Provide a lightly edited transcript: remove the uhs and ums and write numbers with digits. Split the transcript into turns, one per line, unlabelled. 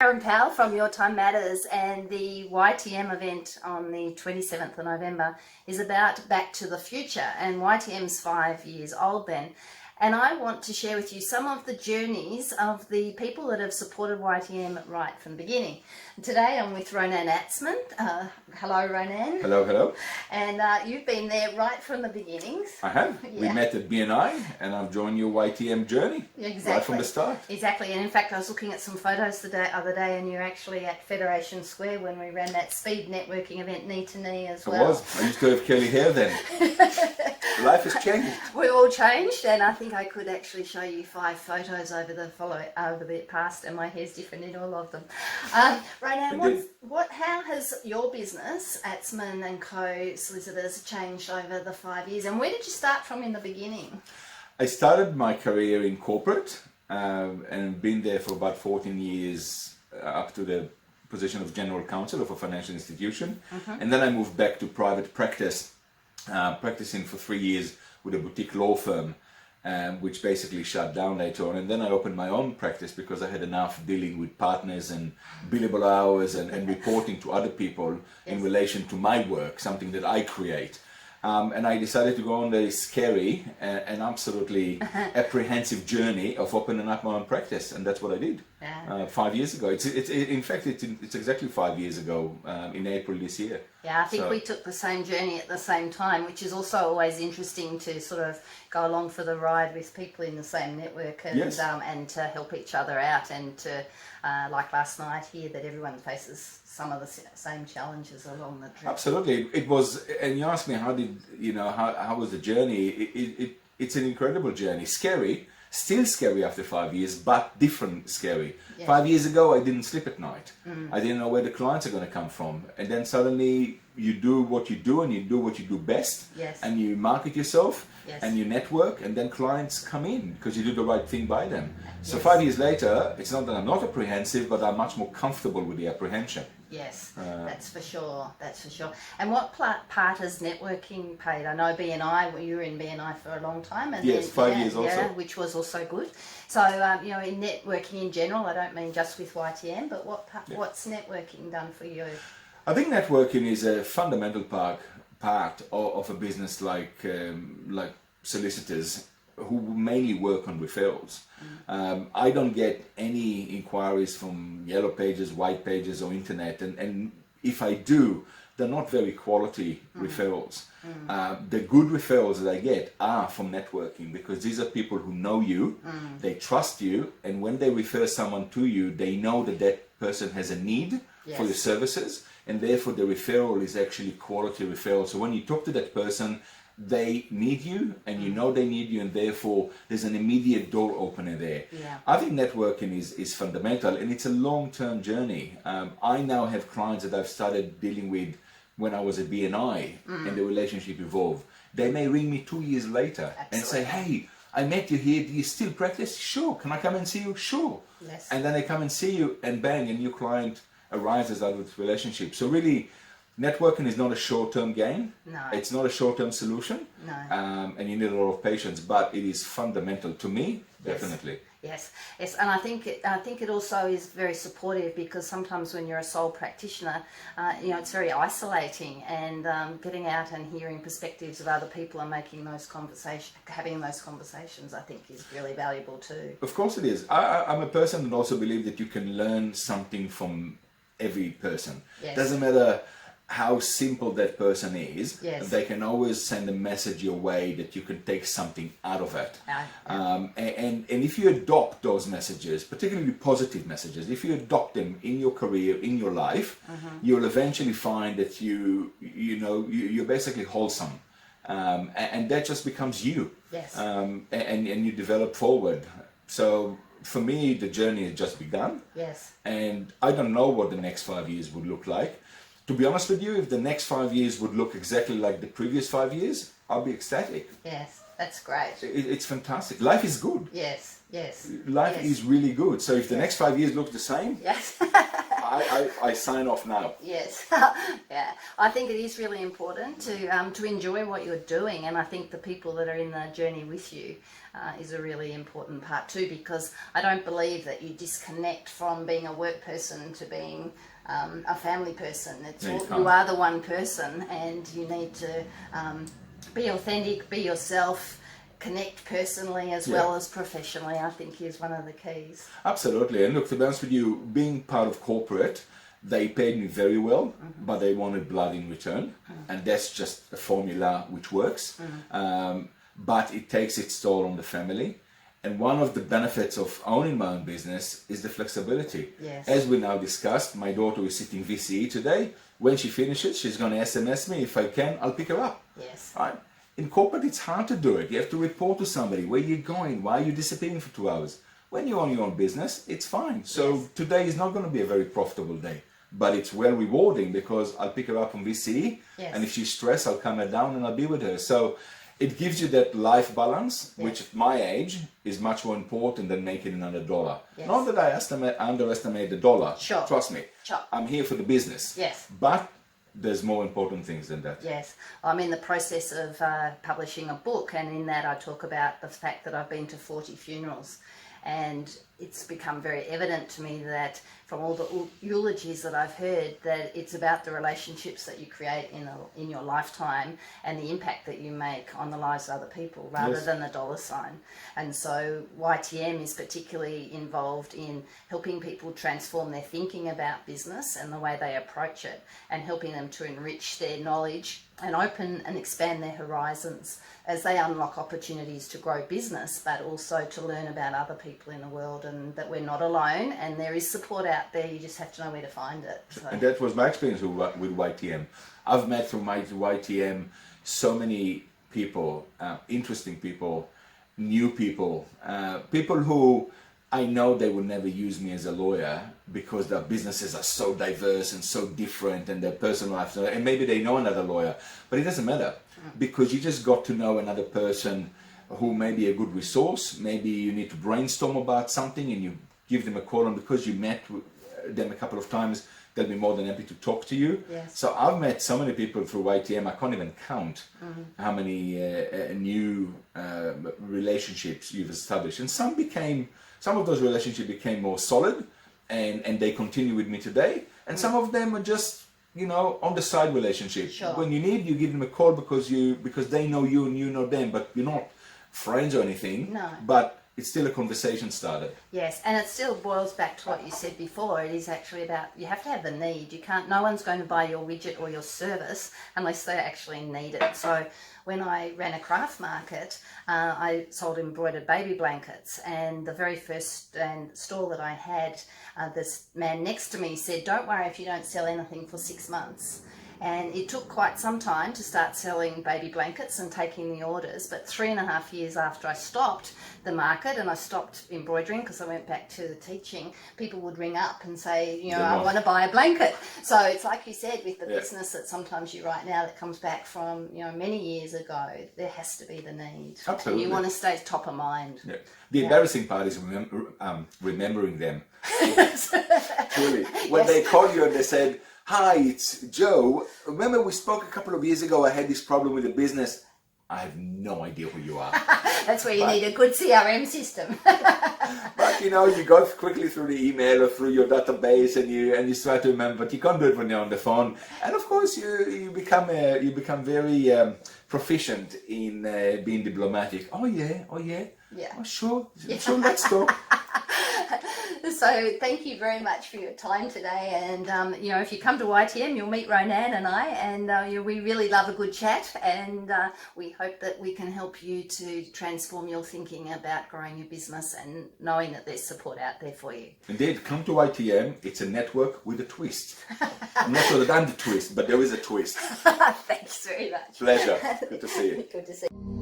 Kerryn Powell from Your Time Matters, and the YTM event on the 27th of November is about Back to the Future, and YTM's 5 years old then. And I want to share with you some of the journeys of the people that have supported YTM right from the beginning. Today I'm with Ronen Atzmon. Hello, Ronen.
Hello, hello.
And you've been there right from the beginnings.
I have.
Yeah.
We met at BNI and I've joined your YTM journey.
Exactly.
Right from the start.
Exactly. And in fact, I was looking at some photos the other day, and you're actually at Federation Square when we ran that speed networking event knee to knee as well.
It was. I used to have curly hair then. Life has changed.
We all changed, and I think I could actually show you 5 photos over the past, and my hair's different in all of them. Ronen, how has your business, Atzmon Co Solicitors, changed over the 5 years, and where did you start from in the beginning?
I started my career in corporate and been there for about 14 years up to the position of General Counsel of a financial institution. And then I moved back to private practice, practicing for 3 years with a boutique law firm, which basically shut down later on. And then I opened my own practice because I had enough dealing with partners and billable hours and reporting to other people in relation to my work, something that I create. And I decided to go on a scary and absolutely apprehensive journey of opening up my own practice, and that's what I did 5 years ago. In fact, it's exactly 5 years ago in April this year.
Yeah, I think we took the same journey at the same time, which is also always interesting to sort of go along for the ride with people in the same network and, and to help each other out, and to, like last night here, that everyone faces some of the same challenges along the trip.
Absolutely. It was, and you asked me how was the journey? It's an incredible journey. Scary, still scary after 5 years, but different scary. Yeah. 5 years ago, I didn't sleep at night. I didn't know where the clients are going to come from. And then suddenly you do what you do, and you do what you do best.
Yes.
And you market yourself, and you network, and then clients come in because you do the right thing by them. So 5 years later, it's not that I'm not apprehensive, but I'm much more comfortable with the apprehension.
Yes, that's for sure. That's for sure. And what part has networking played? I know BNI. You were in BNI for a long time, and
yes,
then,
5 years also,
which was also good. So in networking in general, I don't mean just with YTM, but what's networking done for you?
I think networking is a fundamental part of a business like solicitors, who mainly work on referrals. I don't get any inquiries from yellow pages, white pages, or internet, and if I do, they're not very quality referrals. The good referrals that I get are from networking, because these are people who know you, they trust you, and when they refer someone to you, they know that that person has a need for your services, and therefore the referral is actually quality referral. So when you talk to that person, they need you, and you know they need you, and therefore there's an immediate door opener there. I think networking is fundamental, and it's a long-term journey. I now have clients that I've started dealing with when I was at BNI, and the relationship evolved. They may ring me 2 years later and say, hey, I met you here, do you still practice? Sure. Can I come and see you? Sure. Yes. And then they come and see you, and bang, a new client arises out of the relationship. So really, networking is not a short-term gain. No. It's not a short-term solution. No. And you need a lot of patience, but it is fundamental to me, definitely.
Yes, and I think it also is very supportive, because sometimes when you're a sole practitioner, it's very isolating, and getting out and hearing perspectives of other people and having those conversations, I think is really valuable too.
Of course it is. I'm a person that also believes that you can learn something from every person. Yes. Doesn't matter how simple that person is, they can always send a message your way that you can take something out of it. And if you adopt those messages, particularly positive messages, if you adopt them in your career, in your life, you'll eventually find that you're basically wholesome. And that just becomes you. Yes. And you develop forward. So for me, the journey has just begun. Yes. And I don't know what the next 5 years would look like. To be honest with you, if the next 5 years would look exactly like the previous 5 years, I'll be ecstatic.
Yes, that's great.
It's fantastic. Life is good.
Yes, yes.
Life is really good. So if the next 5 years look the same, I sign off now.
Yes, yeah. I think it is really important to enjoy what you're doing, and I think the people that are in the journey with you is a really important part too, because I don't believe that you disconnect from being a work person to being a family person. You are the one person, and you need to be authentic, be yourself, connect personally as well as professionally, I think is one of the keys.
Absolutely. And look, to be honest with you, being part of corporate, they paid me very well, but they wanted blood in return. And that's just a formula which works. But it takes its toll on the family. And one of the benefits of owning my own business is the flexibility.
Yes.
As we now discussed, my daughter is sitting VCE today. When she finishes, she's going to SMS me. If I can, I'll pick her up.
Yes.
Right? In corporate, it's hard to do it. You have to report to somebody. Where are you going? Why are you disappearing for 2 hours? When you own your own business, it's fine. So today is not going to be a very profitable day, but it's well rewarding because I'll pick her up from VCE, and if she's stressed, I'll calm her down and I'll be with her. So it gives you that life balance, which at my age is much more important than making another dollar. Not that I underestimate the dollar.
Sure.
Trust me.
Sure.
I'm here for the business.
Yes.
But there's more important things than that.
Yes. I'm in the process of publishing a book, and in that I talk about the fact that I've been to 40 funerals, and it's become very evident to me that from all the eulogies that I've heard, that it's about the relationships that you create in your lifetime and the impact that you make on the lives of other people rather than the dollar sign. And so YTM is particularly involved in helping people transform their thinking about business and the way they approach it, and helping them to enrich their knowledge and open and expand their horizons as they unlock opportunities to grow business, but also to learn about other people in the world, and that we're not alone and there is support out there. You just have to know where to find it. So.
And that was my experience with YTM. I've met through my YTM so many people, interesting people, new people, people who I know they would never use me as a lawyer because their businesses are so diverse and so different, and their personal lives, and maybe they know another lawyer, but it doesn't matter because you just got to know another person who may be a good resource. Maybe you need to brainstorm about something and you give them a call, and because you met them a couple of times, they'll be more than happy to talk to you. Yes. So I've met so many people through YTM, I can't even count how many new relationships you've established. And some of those relationships became more solid, and they continue with me today. And some of them are just, on the side relationship.
Sure.
When you need, you give them a call because they know you and you know them, but you're not friends or anything.
No.
But it's still a conversation starter.
Yes, and it still boils back to what you said before. It is actually about, you have to have the need. No one's going to buy your widget or your service unless they actually need it. So when I ran a craft market, I sold embroidered baby blankets, and the very first store that I had, this man next to me said, "Don't worry if you don't sell anything for 6 months." And it took quite some time to start selling baby blankets and taking the orders, but 3.5 years after I stopped the market and I stopped embroidering because I went back to the teaching, people would ring up and say, I want to buy a blanket. So it's like you said, with the business that sometimes you write now that comes back from many years ago, there has to be the need.
Absolutely.
And you want to stay top of mind.
Yeah. The embarrassing part is remembering them. Truly. When they call you and they said, "Hi, it's Joe. Remember we spoke a couple of years ago, I had this problem with the business." I have no idea who you are.
That's where you need a good CRM system.
But you go quickly through the email or through your database and you try to remember, but you can't do it when you're on the phone. And of course you become very proficient in being diplomatic. Oh yeah. Oh sure, let's talk.
So thank you very much for your time today, and if you come to YTM, you'll meet Ronen and I, and we really love a good chat, and we hope that we can help you to transform your thinking about growing your business and knowing that there's support out there for you.
Indeed, come to YTM. It's a network with a twist. I'm not sure that I'm the twist, but there is a twist.
Thanks very much.
Pleasure. Good to see you.
Good to see you.